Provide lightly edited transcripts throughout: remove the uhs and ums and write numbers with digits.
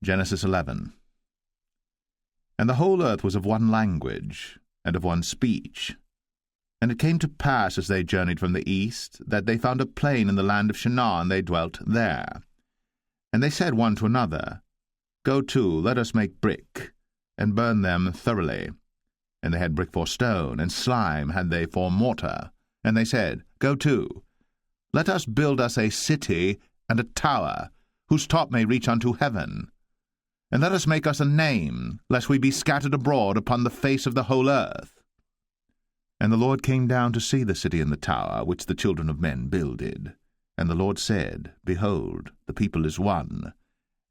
Genesis 11. And the whole earth was of one language, and of one speech. And it came to pass, as they journeyed from the east, that they found a plain in the land of Shinar, and they dwelt there. And they said one to another, Go to, let us make brick, and burn them thoroughly. And they had brick for stone, and slime had they for mortar. And they said, Go to, let us build us a city and a tower, whose top may reach unto heaven. And let us make us a name, lest we be scattered abroad upon the face of the whole earth. And the Lord came down to see the city and the tower, which the children of men builded. And the Lord said, Behold, the people is one,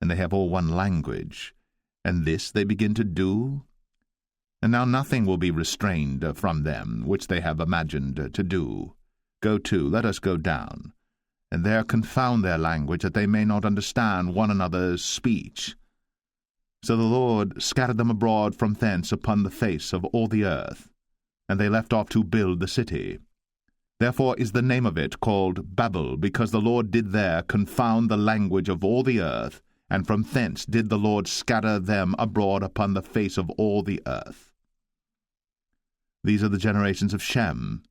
and they have all one language, and this they begin to do? And now nothing will be restrained from them, which they have imagined to do. Go to, let us go down, and there confound their language, that they may not understand one another's speech. So the Lord scattered them abroad from thence upon the face of all the earth, and they left off to build the city. Therefore is the name of it called Babel, because the Lord did there confound the language of all the earth, and from thence did the Lord scatter them abroad upon the face of all the earth. These are the generations of Shem.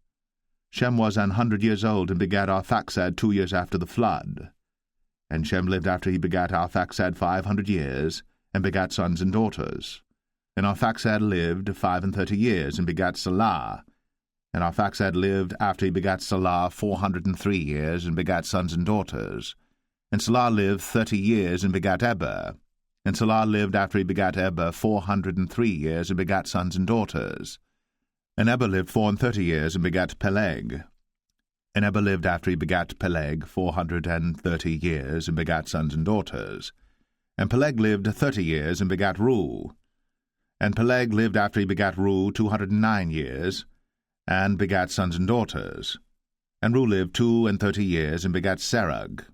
Shem was 100 years old, and begat Arphaxad 2 years after the flood. And Shem lived after he begat Arphaxad 500 years, and begat sons and daughters. And Arphaxad lived 35 years, and begat Salah. And Arphaxad lived after he begat Salah 403 years, and begat sons and daughters. And Salah lived 30 years, and begat Eber. And Salah lived after he begat Eber 403 years, and begat sons and daughters. And Eber lived 34 years, and begat Peleg. And Eber lived after he begat Peleg 430 years, and begat sons and daughters. And Peleg lived 30 years, and begat Reu. And Peleg lived after he begat Reu 209 years, and begat sons and daughters. And Reu lived 32 years, and begat Serug.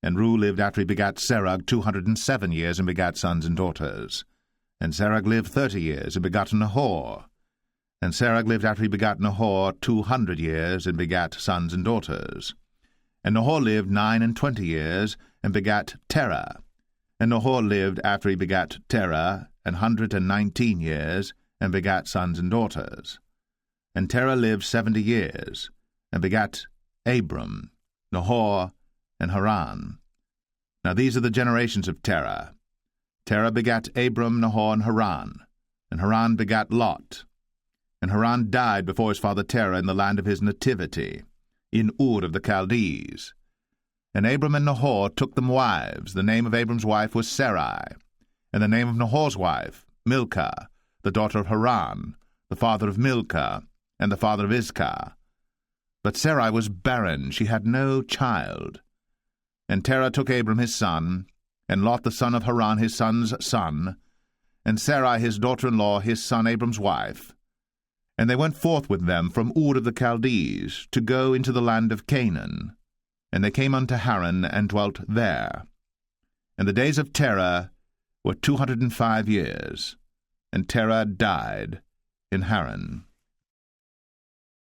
And Reu lived after he begat Serug 207 years, and begat sons and daughters. And Serug lived 30 years, and begat Nahor. And Serug lived after he begat Nahor 200 years, and begat sons and daughters. And Nahor lived 29 years, and begat Terah. And Nahor lived after he begat Terah 119 years, and begat sons and daughters. And Terah lived 70 years, and begat Abram, Nahor, and Haran. Now these are the generations of Terah. Terah begat Abram, Nahor, and Haran begat Lot. And Haran died before his father Terah in the land of his nativity, in Ur of the Chaldees. And Abram and Nahor took them wives. The name of Abram's wife was Sarai, and the name of Nahor's wife, Milcah, the daughter of Haran, the father of Milcah, and the father of Iscah. But Sarai was barren, she had no child. And Terah took Abram his son, and Lot the son of Haran his son's son, and Sarai his daughter-in-law his son Abram's wife. And they went forth with them from Ur of the Chaldees, to go into the land of Canaan. And they came unto Haran, and dwelt there. And the days of Terah were 205 years, and Terah died in Haran.